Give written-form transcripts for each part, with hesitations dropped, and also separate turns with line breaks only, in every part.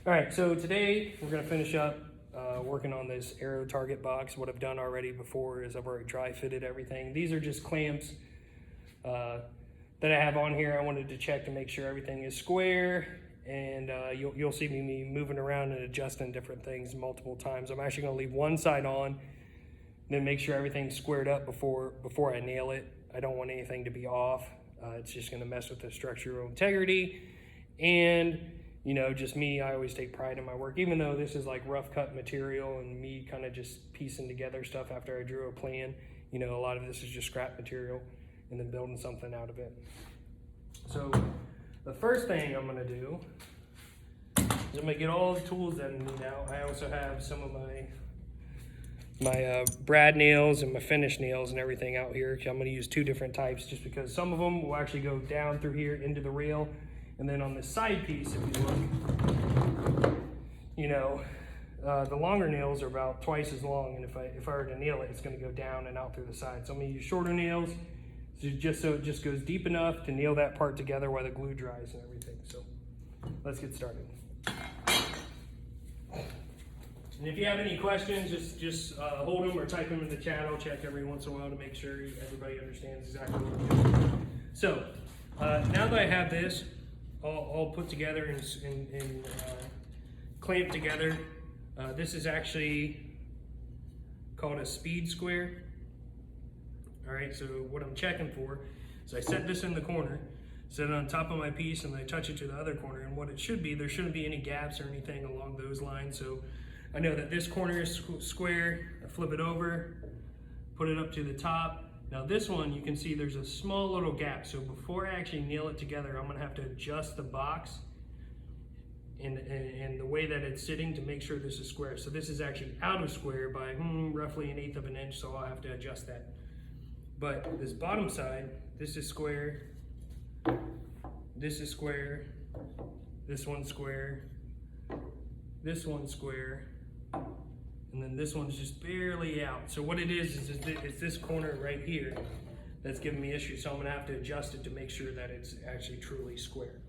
All right, so today we're gonna finish up working on this Aero target box. What I've done already before is I've already dry fitted everything. These are just clamps that I have on here. I wanted to check to make sure everything is square, and you'll see me moving around and adjusting different things multiple times. I'm actually gonna leave one side on, then make sure everything's squared up before I nail it. I don't want anything to be off. It's just gonna mess with the structural integrity. And you know, just me, I always take pride in my work, even though this is like rough cut material and me kind of just piecing together stuff after I drew a plan. You know, a lot of this is just scrap material and then building something out of it. So the first thing I'm gonna do is I'm gonna get all the tools that I need out. I also have some of my brad nails and my finish nails and everything out here. I'm gonna use two different types just because some of them will actually go down through here into the rail. And then on the side piece, if you look, you know, the longer nails are about twice as long, and if I were to nail it, it's going to go down and out through the side. So I'm going to use shorter nails, so it just goes deep enough to nail that part together while the glue dries and everything. So let's get started. And if you have any questions, just hold them or type them in the chat. I'll check every once in a while to make sure everybody understands exactly what we're doing. So now that I have this all put together and clamped together. This is actually called a speed square. All right, so what I'm checking for is I set this in the corner, set it on top of my piece, and I touch it to the other corner. And what it should be, there shouldn't be any gaps or anything along those lines. So I know that this corner is square. I flip it over, put it up to the top. Now this one, you can see there's a small little gap. So before I actually nail it together, I'm gonna have to adjust the box and the way that it's sitting to make sure this is square. So this is actually out of square by roughly 1/8 of an inch, so I'll have to adjust that. But this bottom side, this is square, this is square, this one's square, this one's square, and then this one's just barely out. So what it is this corner right here that's giving me issues. So I'm gonna have to adjust it to make sure that it's actually truly square.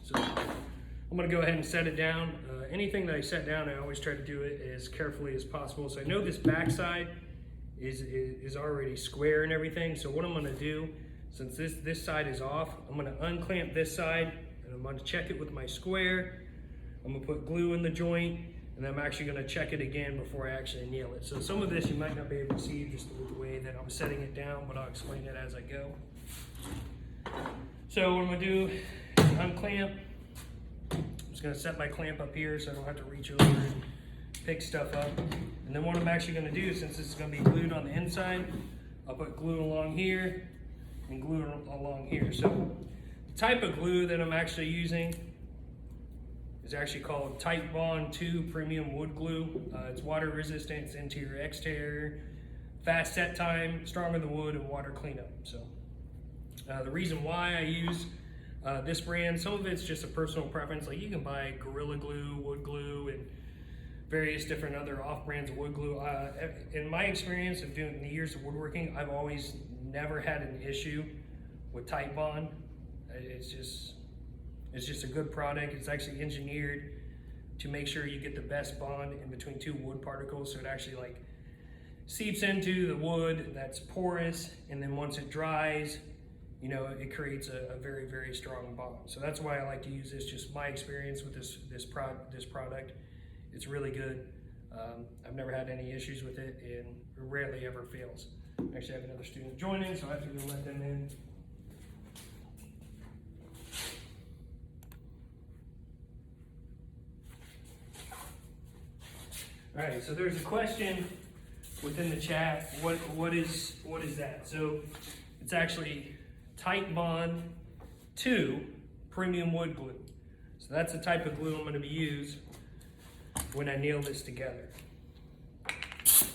So I'm gonna go ahead and set it down. Anything that I set down, I always try to do it as carefully as possible. So I know this back side is already square and everything. So what I'm gonna do, since this side is off, I'm gonna unclamp this side and I'm gonna check it with my square. I'm gonna put glue in the joint, and I'm actually gonna check it again before I actually nail it. So some of this you might not be able to see just with the way that I'm setting it down, but I'll explain it as I go. So what I'm gonna do is unclamp. I'm just gonna set my clamp up here so I don't have to reach over and pick stuff up. And then what I'm actually gonna do, since this is gonna be glued on the inside, I'll put glue along here and glue along here. So the type of glue that I'm actually using is actually called Titebond 2 Premium Wood Glue. It's water resistant, it's interior, exterior, fast set time, stronger than wood, and water cleanup. So the reason why I use this brand, some of it's just a personal preference. Like you can buy Gorilla Glue, Wood Glue, and various different other off brands of wood glue. In my experience of doing the years of woodworking, I've always never had an issue with Titebond. It's just a good product. It's actually engineered to make sure you get the best bond in between two wood particles, so it actually like seeps into the wood that's porous, and then once it dries, you know, it creates a very, very strong bond. So that's why I like to use this. Just my experience with this product. It's really good. I've never had any issues with it, and it rarely ever fails. Actually, I have another student joining, so I have to go let them in. All right, so there's a question within the chat. What is that? So it's actually Titebond 2 Premium Wood Glue. So that's the type of glue I'm going to be used when I nail this together. So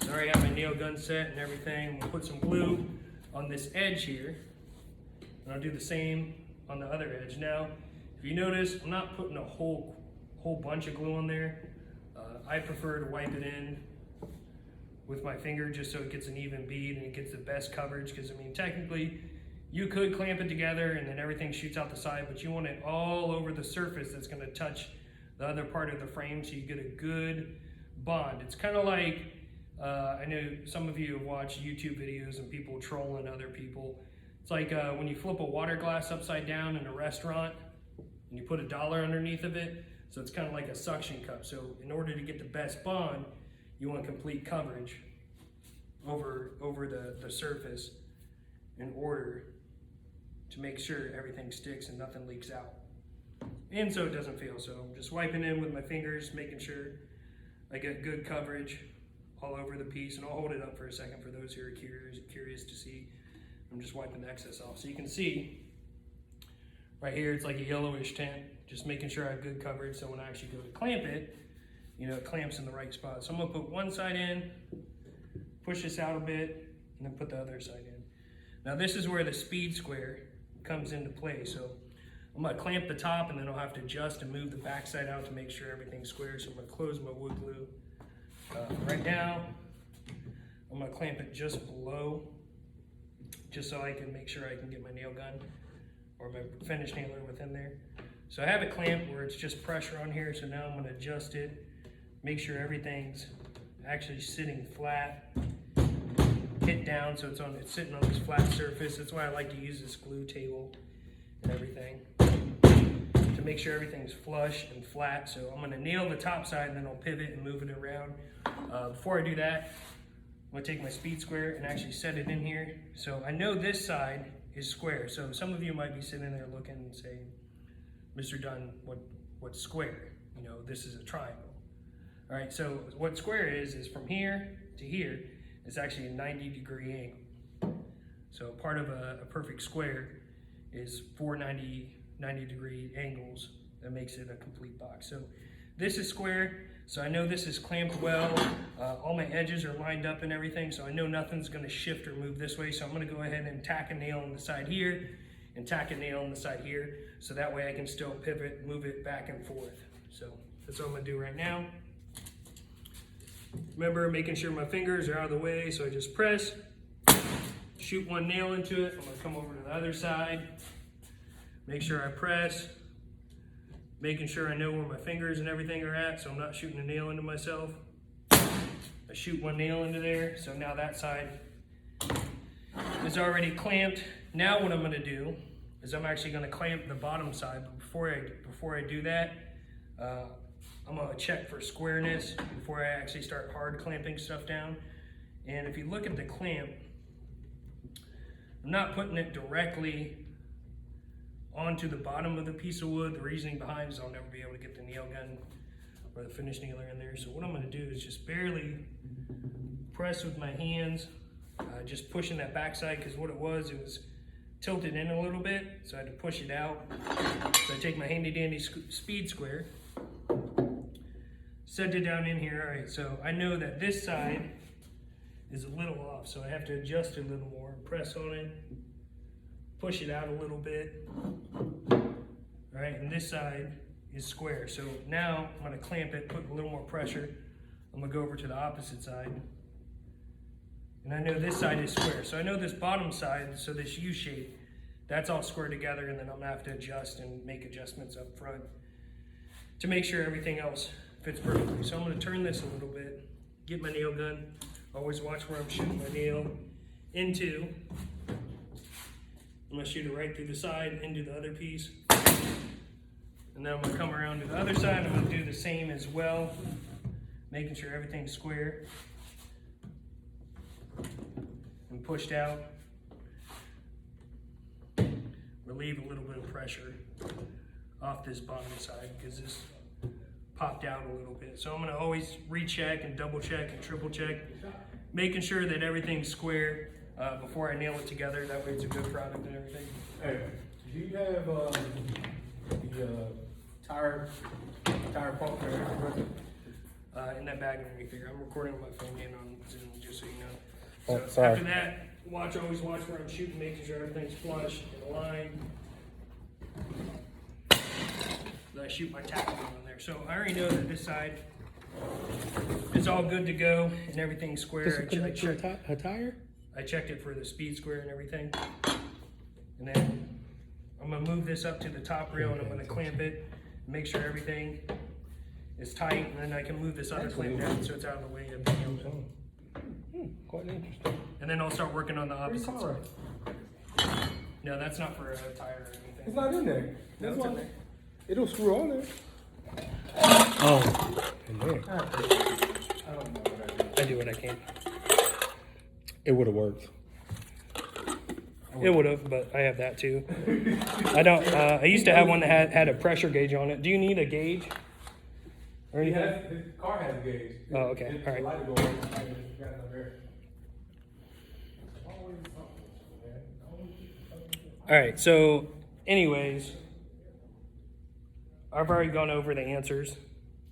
I already have my nail gun set and everything. I'm going to put some glue on this edge here, and I'll do the same on the other edge. Now, if you notice, I'm not putting a whole bunch of glue on there. I prefer to wipe it in with my finger just so it gets an even bead and it gets the best coverage, because I mean technically you could clamp it together and then everything shoots out the side, but you want it all over the surface that's going to touch the other part of the frame so you get a good bond. It's kind of like, I know some of you have watched YouTube videos and people trolling other people. It's like when you flip a water glass upside down in a restaurant and you put $1 underneath of it. So it's kind of like a suction cup. So in order to get the best bond, you want complete coverage over the surface in order to make sure everything sticks and nothing leaks out. And so it doesn't fail. So I'm just wiping in with my fingers, making sure I get good coverage all over the piece. And I'll hold it up for a second for those who are curious to see. I'm just wiping the excess off. So you can see right here, it's like a yellowish tint, just making sure I have good coverage. So when I actually go to clamp it, you know, it clamps in the right spot. So I'm gonna put one side in, push this out a bit, and then put the other side in. Now this is where the speed square comes into play. So I'm gonna clamp the top and then I'll have to adjust and move the back side out to make sure everything's square. So I'm gonna close my wood glue. Right now, I'm gonna clamp it just below, just so I can make sure I can get my nail gun or my finish nailer within there. So I have it clamped where it's just pressure on here. So now I'm gonna adjust it, make sure everything's actually sitting flat, hit down so it's sitting on this flat surface. That's why I like to use this glue table and everything to make sure everything's flush and flat. So I'm gonna nail the top side and then I'll pivot and move it around. Before I do that, I'm gonna take my speed square and actually set it in here. So I know this side is square. So some of you might be sitting there looking and saying, Mr. Dunn, what's square? You know, this is a triangle. All right, so what square is from here to here, it's actually a 90-degree angle. So part of a perfect square is 4 90-degree angles that makes it a complete box. So this is square, so I know this is clamped well. All my edges are lined up and everything, so I know nothing's gonna shift or move this way. So I'm gonna go ahead and tack a nail on the side here and tack a nail on the side here, so that way I can still pivot, move it back and forth. So that's what I'm gonna do right now. Remember, making sure my fingers are out of the way, so I just press, shoot one nail into it. I'm gonna come over to the other side, make sure I press, making sure I know where my fingers and everything are at, so I'm not shooting a nail into myself. I shoot one nail into there, so now that side is already clamped. Now what I'm gonna do is I'm actually gonna clamp the bottom side, but before I do that, I'm gonna check for squareness before I actually start hard clamping stuff down. And if you look at the clamp, I'm not putting it directly onto the bottom of the piece of wood. The reasoning behind is I'll never be able to get the nail gun or the finish nailer in there. So what I'm gonna do is just barely press with my hands, just pushing that backside, because what it was tilted in a little bit, so I had to push it out. So I take my handy dandy speed square, set it down in here. All right, so I know that this side is a little off, so I have to adjust it a little more, press on it, push it out a little bit. All right, and this side is square. So now I'm gonna clamp it, put a little more pressure. I'm gonna go over to the opposite side. And I know this side is square. So I know this bottom side, so this U shape, that's all square together, and then I'm gonna have to adjust and make adjustments up front to make sure everything else fits perfectly. So I'm gonna turn this a little bit, get my nail gun, always watch where I'm shooting my nail into. I'm gonna shoot it right through the side into the other piece. And then I'm gonna come around to the other side. I'm gonna do the same as well, making sure everything's square and pushed out. Relieve a little bit of pressure off this bottom side because this popped out a little bit. So I'm gonna always recheck and double check and triple check, making sure that everything's square before I nail it together. That way it's a good product and everything.
Hey, do you have the tire pump there?
In that bag underneath there. I'm recording with my phone and on Zoom, just so you know.
Oh,
So
sorry.
after that, always watch where I'm shooting, making sure everything's flush and aligned. Then I shoot my tack on there. So I already know that this side is all good to go and everything's square. I checked it for the speed square and everything. And then I'm gonna move this up to the top rail and I'm gonna clamp it, make sure everything is tight, and then I can move this other clamp down so it's out of the way of the open.
Quite interesting.
And then I'll start working on the
Where's
opposite
the car
side.
at?
No, that's not for a tire or anything.
It's not in there.
No,
That's
it's in
why
there.
it'll screw on there.
Oh, and there.
I don't know what I do.
I do what I can.
It would have worked.
It would have, but I have that too. I don't. I used to have one that had a pressure gauge on it. Do you need a gauge or
He
anything?
has, his car has a gauge.
Oh, okay.
His
All right.
light will go on. It's got it up there. Always something, man. Always something.
All right. So, anyways, I've already gone over the answers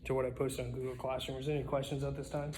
to what I posted on Google Classroom. Is there any questions at this time?